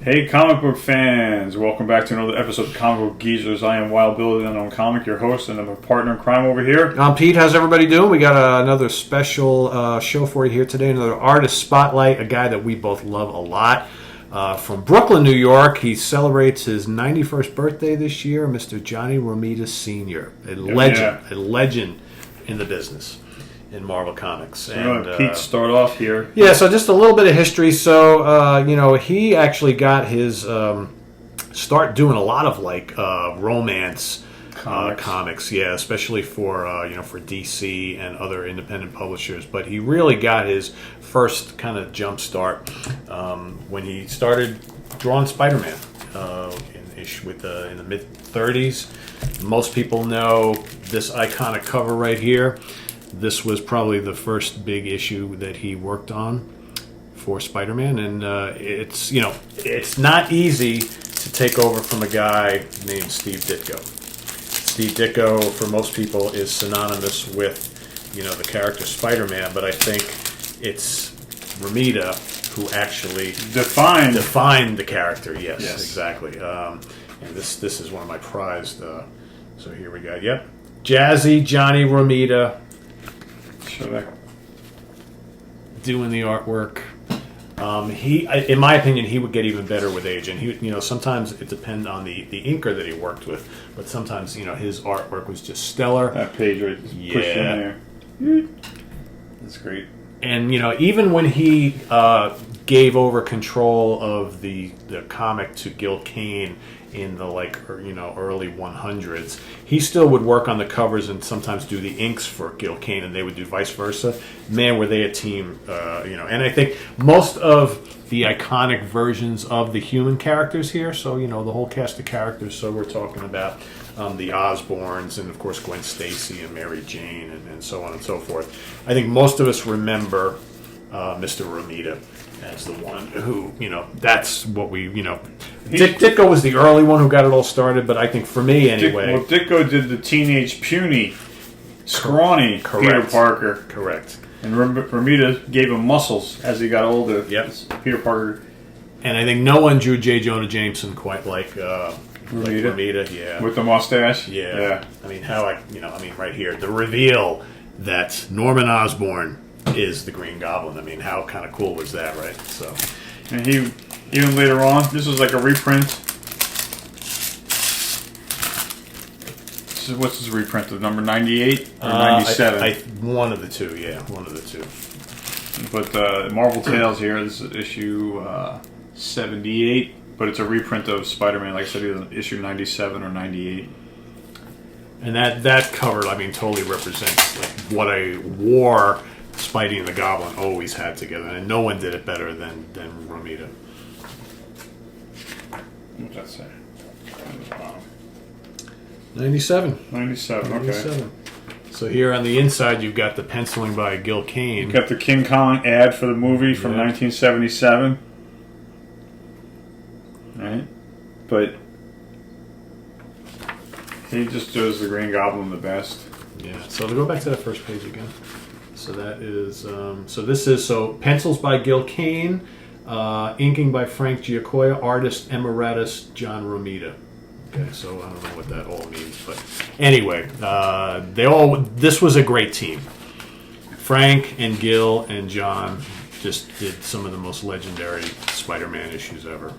Hey comic book fans, welcome back to another episode of Comic Book Geezers. I am Wild Bill, the Unknown Comic, your host, and I'm a partner in crime over here. I'm Pete. How's everybody doing? We got another special show for you here today, another artist spotlight, a guy that we both love a lot. From Brooklyn, New York, he celebrates his 91st birthday this year, Mr. Johnny Romita Sr., a legend in the business. In Marvel Comics. So Pete, start off here. Yeah, so just a little bit of history. So, he actually got his start doing a lot of romance comics. Yeah, especially for for DC and other independent publishers. But he really got his first kind of jump start when he started drawing Spider-Man in the mid 30s. Most people know this iconic cover right here. This was probably the first big issue that he worked on for Spider-Man, and it's not easy to take over from a guy named Steve Ditko. Steve Ditko, for most people, is synonymous with the character Spider-Man, but I think it's Romita who actually defined the character. Yes. Exactly. And this is one of my prized. So here we go. Yep, Jazzy Johnny Romita. Doing the artwork. In my opinion, he would get even better with age, and he, sometimes it depends on the inker that he worked with, but sometimes his artwork was just stellar. That page right, pushed in there. That's great. And even when he gave over control of the comic to Gil Kane in the early 100s, he still would work on the covers and sometimes do the inks for Gil Kane, and they would do vice versa. Man, were they a team, and I think most of the iconic versions of the human characters here, so the whole cast of characters, so we're talking about the Osborns and of course Gwen Stacy and Mary Jane and so on and so forth. I think most of us remember Mr. Romita as the one who, that's what we, Ditko was the early one who got it all started, but I think for me anyway. Ditko did the teenage puny, scrawny Peter Parker. Correct. And Romita gave him muscles as he got older. Yep. Peter Parker. And I think no one drew J. Jonah Jameson quite like Romita. Yeah. With the mustache. Yeah. I mean, right here, the reveal that Norman Osborn is the Green Goblin. I mean, how kind of cool was that, right? So, and he even later on, this was like a reprint. What's his reprint of number 98 or 97? One of the two, yeah, one of the two. But Marvel Tales here, this is issue 78, but it's a reprint of Spider-Man, like I said, either issue 97 or 98. And that cover, totally represents what a war Spidey and the Goblin always had together, and no one did it better than Romita. What's that say? 97. 97, okay. So here on the inside, you've got the penciling by Gil Kane. You've got the King Kong ad for the movie from 1977. Right? But he just does the Green Goblin the best. Yeah, so to go back to that first page again. So that is, pencils by Gil Kane, inking by Frank Giacoia, artist emeritus John Romita. Okay, so I don't know what that all means, but anyway, this was a great team. Frank and Gil and John just did some of the most legendary Spider-Man issues ever.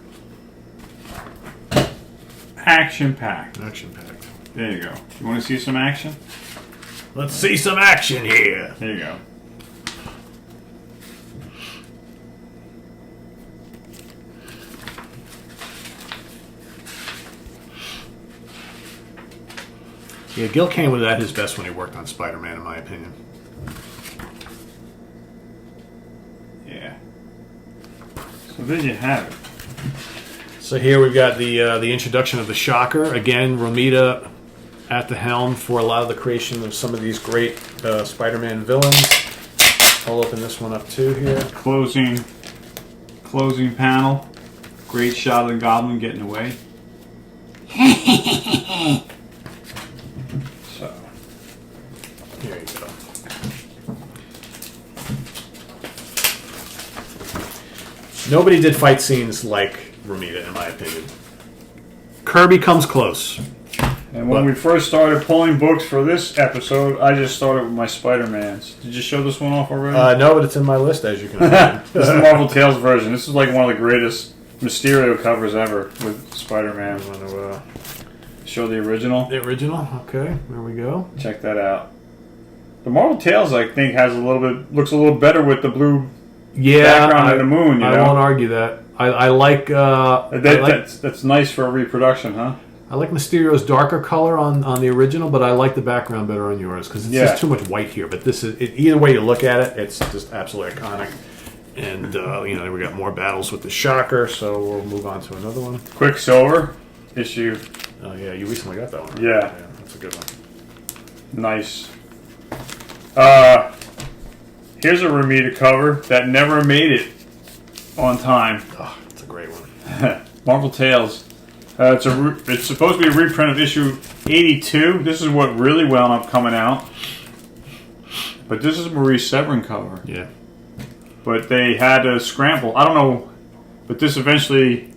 Action-packed. Action-packed. There you go. You want to see some action? Let's see some action here. Here you go. Yeah, Gil Kane was at his best when he worked on Spider-Man, in my opinion. Yeah. So there you have it. So here we've got the introduction of the Shocker. Again, Romita at the helm for a lot of the creation of some of these great Spider-Man villains. I'll open this one up too here. Closing panel. Great shot of the Goblin getting away. So, here you go. Nobody did fight scenes like Romita, in my opinion. Kirby comes close. And when we first started pulling books for this episode, I just started with my Spider-Mans. Did you show this one off already? No, but it's in my list, as you can imagine. This is the Marvel Tales version. This is like one of the greatest Mysterio covers ever with Spider-Man. I want to show the original. The original? Okay, there we go. Check that out. The Marvel Tales, I think, looks a little better with the blue background and the moon. I won't argue that. I like... that's nice for a reproduction, huh? I like Mysterio's darker color on the original, but I like the background better on yours because it's just too much white here. But this is either way you look at it, it's just absolutely iconic. And we got more battles with the Shocker, so we'll move on to another one. Quicksilver issue. Oh yeah, you recently got that one. Right? Yeah, that's a good one. Nice. Here's a Romita cover that never made it on time. Oh, that's a great one. Marvel Tales. It's supposed to be a reprint of issue 82. This is what really wound up coming out. But this is Maurice Severin cover. Yeah. But they had to scramble. I don't know. But this eventually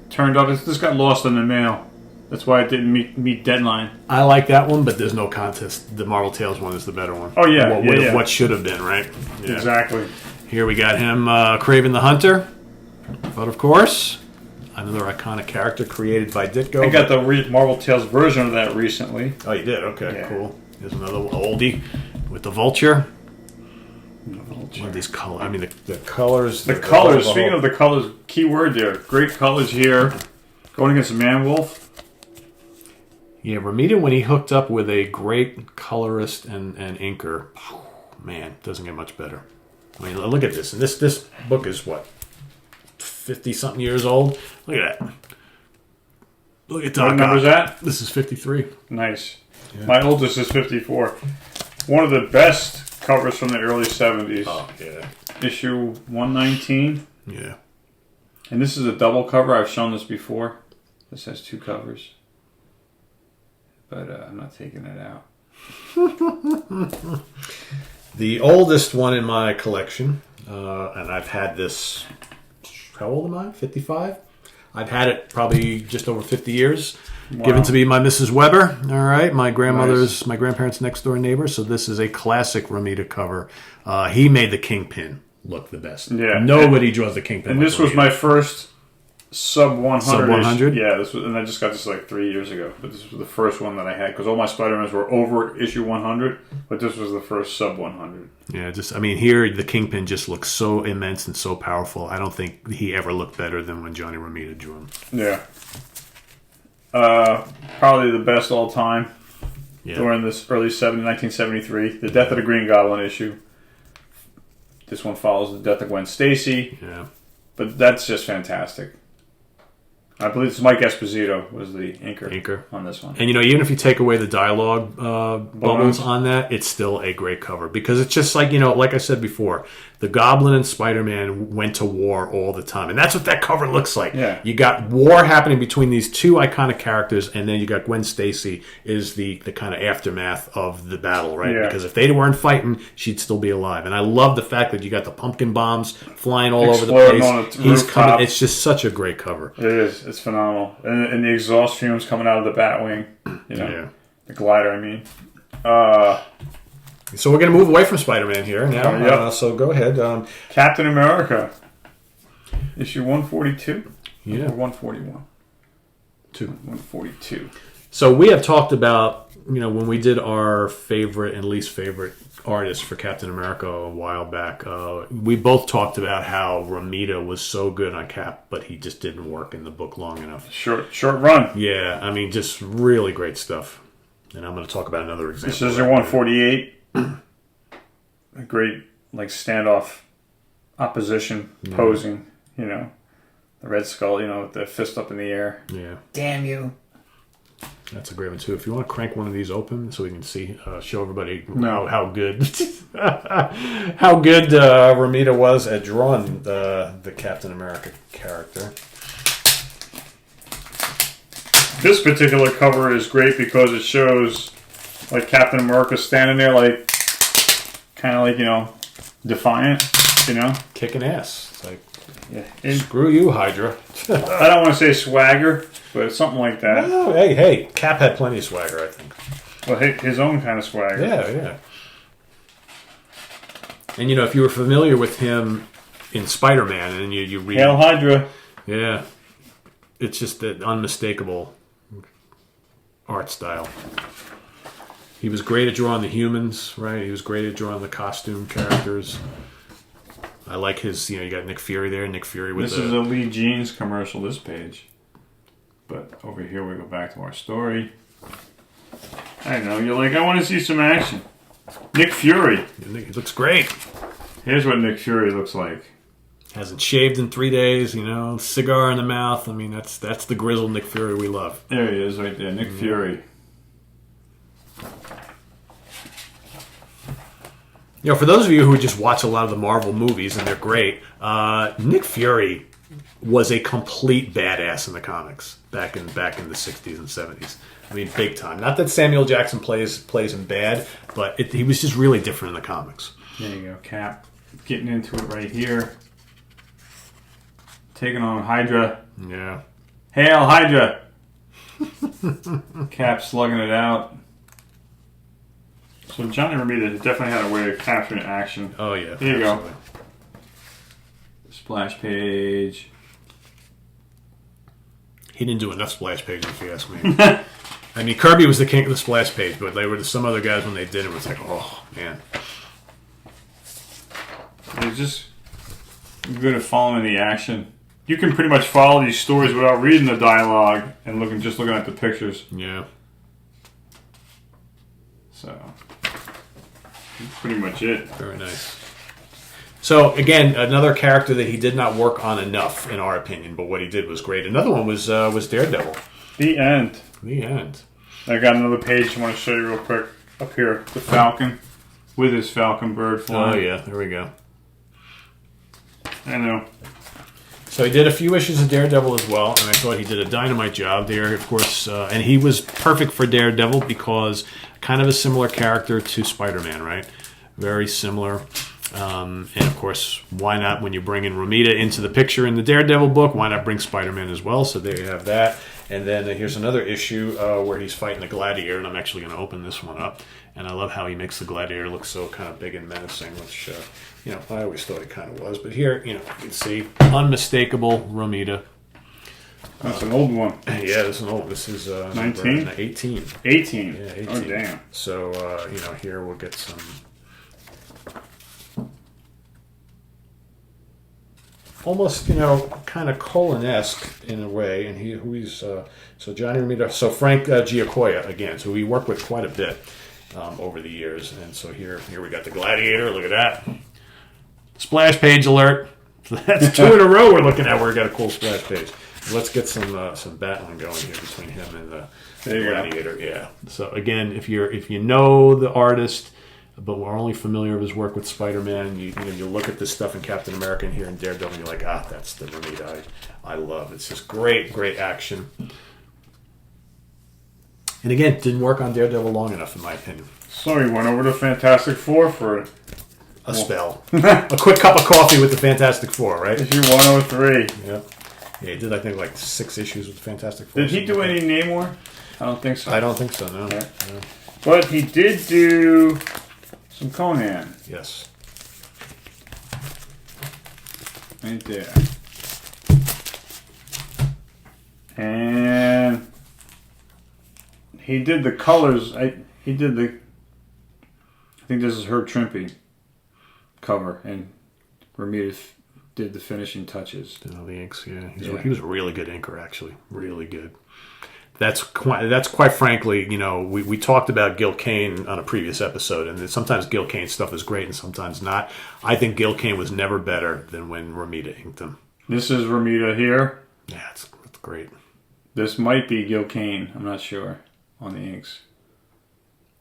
turned up. This got lost in the mail. That's why it didn't meet deadline. I like that one, but there's no contest. The Marvel Tales one is the better one. Oh, yeah. What should have been, right? Yeah. Exactly. Here we got him, Kraven the Hunter. But, of course, another iconic character created by Ditko. I got the Marvel Tales version of that recently. Oh, you did? Okay, cool. Here's another oldie with the Vulture. One of these colors. I mean, the colors. The colors. Speaking of the colors, key word there. Great colors here. Going against Man-Wolf. Yeah, Romita, when he hooked up with a great colorist and inker, man, doesn't get much better. I mean, look at this. And this book is, what, 50-something years old? Look at that. Look at that. What number is that? This is 53. Nice. Yeah. My oldest is 54. One of the best covers from the early 70s. Oh, yeah. Issue 119. Yeah. And this is a double cover. I've shown this before. This has two covers. But I'm not taking it out. The oldest one in my collection, and I've had this, how old am I? 55? I've had it probably just over 50 years. Wow. Given to me by Mrs. Weber, all right, my grandparents' next door neighbor. So this is a classic Romita cover. He made the Kingpin look the best. Yeah. Nobody draws the Kingpin. And this was my first sub 100. Sub 100? Yeah, this was, and I just got this like 3 years ago. But this was the first one that I had because all my Spider-Mans were over issue 100. But this was the first sub 100. Yeah, here the Kingpin just looks so immense and so powerful. I don't think he ever looked better than when Johnny Romita drew him. Yeah. Probably the best all time during this early 1973. The Death of the Green Goblin issue. This one follows the death of Gwen Stacy. Yeah. But that's just fantastic. I believe it's Mike Esposito was the inker on this one. And, even if you take away the dialogue bubbles on that, it's still a great cover. Because it's just like, like I said before, the Goblin and Spider-Man went to war all the time. And that's what that cover looks like. Yeah. You got war happening between these two iconic characters, and then you got Gwen Stacy is the kind of aftermath of the battle, right? Yeah. Because if they weren't fighting, she'd still be alive. And I love the fact that you got the pumpkin bombs flying all over the place. On He's coming. It's just such a great cover. It is. It's phenomenal. And the exhaust fumes coming out of the Batwing. The glider, I mean. So we're going to move away from Spider-Man here now. So go ahead. Captain America. Issue 142? Yeah. Or 141? 142. So we have talked about, when we did our favorite and least favorite artists for Captain America a while back, we both talked about how Romita was so good on Cap, but he just didn't work in the book long enough. Short run. Yeah, I mean, just really great stuff. And I'm going to talk about another example. This is your 148. A great, standoff opposition posing, the Red Skull, with the fist up in the air. Yeah. Damn you. That's a great one, too. If you want to crank one of these open so we can see, show everybody how good Romita was at drawing the Captain America character. This particular cover is great because it shows, Captain America standing there, kind of defiant, Kicking ass. It's Yeah. Screw you, Hydra. I don't want to say swagger, but it's something like that. Oh, hey, Cap had plenty of swagger, I think. Well, his own kind of swagger. Yeah. And if you were familiar with him in Spider-Man, and you read Hail Hydra. Yeah, it's just an unmistakable art style. He was great at drawing the humans, right? He was great at drawing the costume characters. I like his, you got Nick Fury there. Nick Fury with This is a Lee Jeans commercial, this page. But over here we go back to our story. I know, you're like, I want to see some action. Nick Fury. He looks great. Here's what Nick Fury looks like. Hasn't shaved in 3 days, cigar in the mouth. I mean, that's the grizzled Nick Fury we love. There he is right there, Nick Fury. For those of you who just watch a lot of the Marvel movies, and they're great, Nick Fury was a complete badass in the comics back in the 60s and 70s. I mean, big time. Not that Samuel Jackson plays him bad, but he was just really different in the comics. There you go, Cap. Getting into it right here. Taking on Hydra. Yeah. Hail Hydra! Cap slugging it out. So Johnny Romita definitely had a way of capturing action. Oh, yeah. Here you go. Splash page. He didn't do enough splash pages, if you ask me. I mean, Kirby was the king of the splash page, but they were some other guys when they did it was like, oh, man. It's just good at following the action. You can pretty much follow these stories without reading the dialogue and just looking at the pictures. Yeah. So, that's pretty much it. Very nice. So, again, another character that he did not work on enough, in our opinion, but what he did was great. Another one was Daredevil. The end. The end. I got another page I want to show you real quick. Up here, the Falcon with his Falcon bird flying. Oh, yeah, there we go. I know. So he did a few issues of Daredevil as well, and I thought he did a dynamite job there, of course. And he was perfect for Daredevil because kind of a similar character to Spider-Man, right? Very similar. And, of course, why not, when you bring in Romita into the picture in the Daredevil book, why not bring Spider-Man as well? So there you have that. And then here's another issue where he's fighting the Gladiator, and I'm actually going to open this one up. And I love how he makes the Gladiator look so kind of big and menacing, which, I always thought he kind of was. But here, you can see unmistakable Romita. That's an old one. Yeah, this is an old. This is 19? 18. 18? Yeah, 18. Oh, damn. So, here we'll get some... almost, kind of Colin-esque in a way, and he's so Johnny Romita, so Frank Giacoia again, so we worked with quite a bit over the years, and so here we got the Gladiator. Look at that splash page alert. So that's 2 in a row we're looking at where we got a cool splash page. Let's get some battling going here between him and the Gladiator. Go. Yeah. So again, if you know the artist, but we're only familiar with his work with Spider-Man, you look at this stuff in Captain America and here in Daredevil, and you're like, that's the Romita I love. It's just great action. And again, didn't work on Daredevil long enough, in my opinion. So he went over to Fantastic Four for a spell. A quick cup of coffee with the Fantastic Four, right? Issue 103. Yep. Yeah, he did, I think, like 6 issues with the Fantastic Four. Did he do any Namor? I don't think so. I don't think so, no. Okay. No. But he did do some Conan. Yes. Right there. And he did the colors. I think this is Herb Trimpe cover, and Romita did the finishing touches. Did all the inks, yeah. He was a really good inker, actually. Really good. That's quite frankly, we talked about Gil Kane on a previous episode, and sometimes Gil Kane's stuff is great and sometimes not. I think Gil Kane was never better than when Romita inked him. This is Romita here. Yeah, that's great. This might be Gil Kane. I'm not sure on the inks.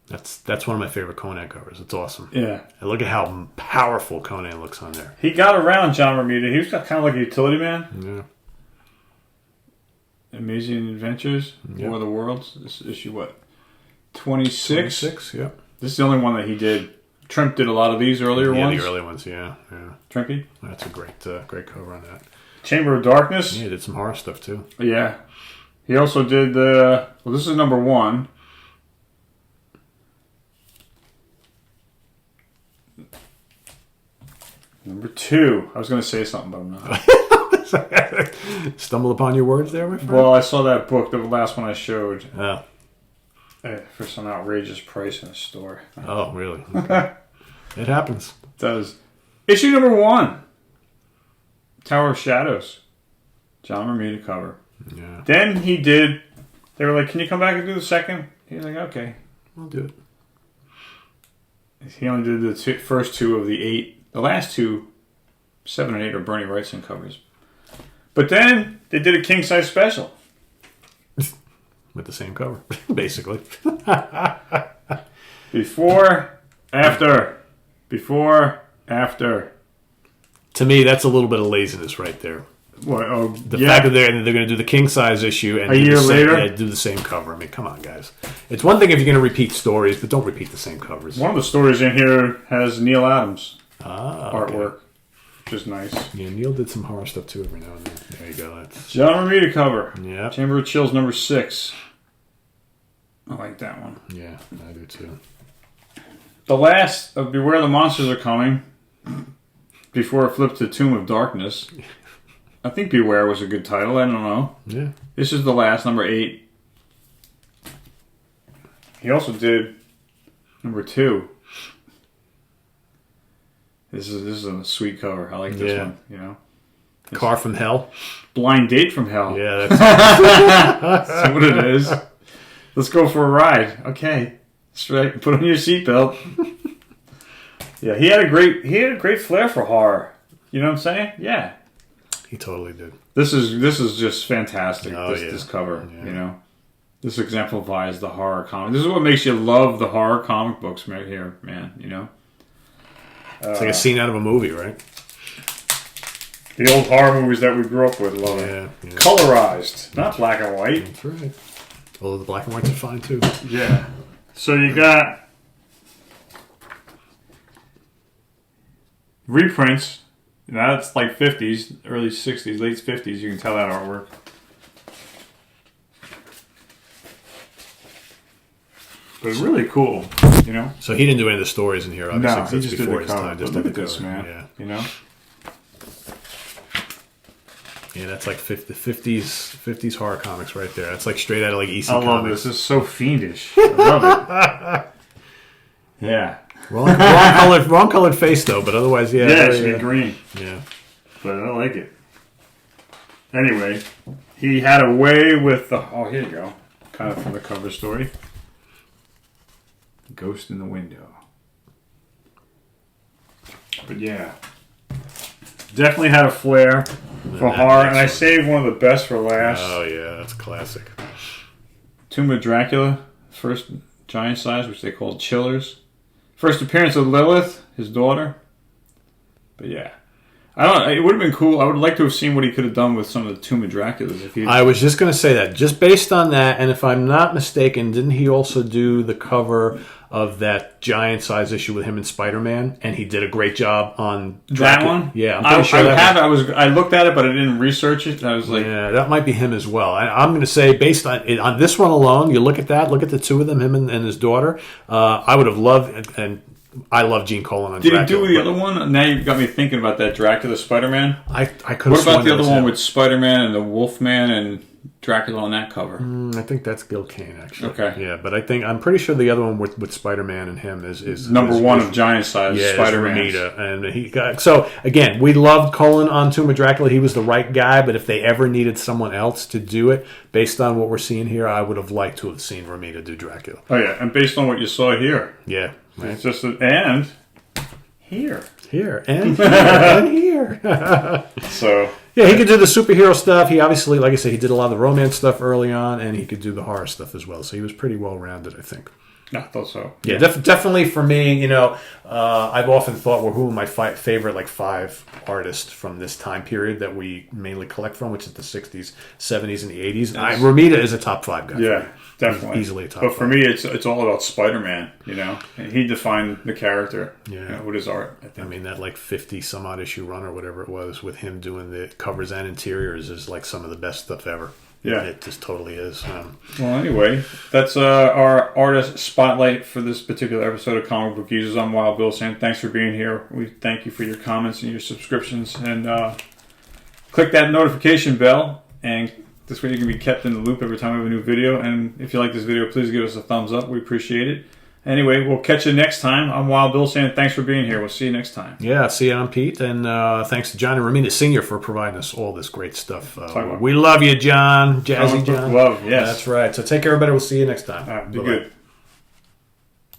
That's one of my favorite Conan covers. It's awesome. Yeah. And look at how powerful Conan looks on there. He got around John Romita. He was kind of like a utility man. Yeah. Amazing Adventures, War of the Worlds. This is issue what? 26? 26, yeah. This is the only one that he did Trimp did a lot of these earlier ones. Yeah, the early ones, yeah. Trimpy. That's a great cover on that. Chamber of Darkness. Yeah, he did some horror stuff, too. Yeah. He also did well, this is number 1. Number 2. I was going to say something, but I'm not. Stumble upon your words there, my friend? Well, I saw that book, the last one I showed, Oh. For some outrageous price in a store. Oh, really? Okay. It happens. It does. Issue number 1. Tower of Shadows. John Romita cover. Yeah. Then he did... They were like, can you come back and do the second? He was like, okay. I'll do it. He only did the first 2 of the 8. The last 2, 7 and 8, are Bernie Wrightson covers. But then they did a king-size special. With the same cover, basically. Before, after. Before, after. To me, that's a little bit of laziness right there. What? Oh, The fact that they're going to do the king-size issue and a year later do the same cover. I mean, come on, guys. It's one thing if you're going to repeat stories, but don't repeat the same covers. One of the stories in here has Neil Adams Okay. artwork, which is nice. Yeah, Neil did some horror stuff too every now and then. There you go. That's... John Romita cover. Yeah. Chamber of Chills number 6. I like that one. Yeah, I do too. The last of Beware the Monsters Are Coming. Before it flipped to Tomb of Darkness. I think Beware was a good title. I don't know. Yeah. This is the last, number 8. He also did number 2. This is a sweet cover. I like this one. You know, Car from Hell. Blind Date from Hell. Yeah, that's That's what it is. Let's go for a ride. Okay, straight. Put on your seatbelt. Yeah, he had a great flair for horror. You know what I'm saying? Yeah. he totally did. This is just fantastic. Oh, this cover. Yeah. You know, this exemplifies the horror comic. This is what makes you love the horror comic books right here, man. You know. It's like a scene out of a movie, right? The old horror movies that we grew up with, love it. Yeah. Colorized, not black and white. That's right. Although the black and whites are fine too. Yeah. So you got reprints. That's like 50s, early 60s, late 50s. You can tell that artwork. But really cool, you know? So he didn't do any of the stories in here, obviously, No, because he it's just did before the his cover. time. But Just look did at the this, cover. man. Yeah. You know? Yeah, that's like 50s horror comics right there. That's like straight out of like EC I love Comics. this. It's so fiendish. I love it. Yeah. Wrong colored face though, but otherwise, yeah. Yeah, it should be green. Yeah. But I like it. Anyway, he had a way with the... Oh, here you go. Kind of from the cover story. Ghost in the Window. But yeah. Definitely had a flair for horror. And I saved one of the best for last. Oh, yeah. That's classic. Tomb of Dracula. First giant size, which they called Chillers. First appearance of Lilith, his daughter. But yeah. I don't know. It would have been cool. I would like to have seen what he could have done with some of the Tomb of Draculas. If he I was just going to say that. Just based on that, and if I'm not mistaken, didn't he also do the cover of that giant size issue with him and Spider-Man? And he did a great job on that one? Yeah, I'm pretty sure I looked at it, but I didn't research it. And I was like, yeah, that might be him as well. I'm going to say, based on this one alone, you look at that, look at the two of them, him and his daughter. I would have loved, and I love Gene Colan on Dracula. Did he do the other one? Now you've got me thinking about that Dracula Spider-Man. I could. What about the other one with Spider-Man and the Wolfman and Dracula on that cover? I think that's Gil Kane, actually. Okay. Yeah, but I'm pretty sure the other one with Spider-Man and him is number one of giant size Spider-Man. Romita, and he got so again. We loved Colan on Tomb of Dracula. He was the right guy, but if they ever needed someone else to do it, based on what we're seeing here, I would have liked to have seen Romita do Dracula. Oh yeah, and based on what you saw here, Yeah, right. it's just and here. And here. So yeah, he could do the superhero stuff. He obviously, like I said, he did a lot of the romance stuff early on, and he could do the horror stuff as well. So he was pretty well rounded, I think. I thought so. Yeah, definitely for me, I've often thought, well, who are my favorite, like, 5 artists from this time period that we mainly collect from, which is the 60s, 70s, and the 80s. Romita is a top 5 guy. Yeah, definitely. Easily a top 5. But for me, it's all about Spider-Man, And he defined the character with his art, I think. I mean, that, like, 50-some-odd issue run or whatever it was with him doing the covers and interiors is, like, some of the best stuff ever. Yeah. It just totally is. Well, anyway, that's our artist spotlight for this particular episode of Comic Book Users. I'm Wild Bill saying thanks for being here. We thank you for your comments and your subscriptions. And click that notification bell, and this way you can be kept in the loop every time we have a new video. And if you like this video, please give us a thumbs up. We appreciate it. Anyway, we'll catch you next time. I'm Wild Bill saying thanks for being here. We'll see you next time. Yeah, see you. I'm Pete, and thanks to John Romita Sr. for providing us all this great stuff. We love you, John. Jazzy John. Love, yes. That's right. So take care, everybody. We'll see you next time. All right, be good.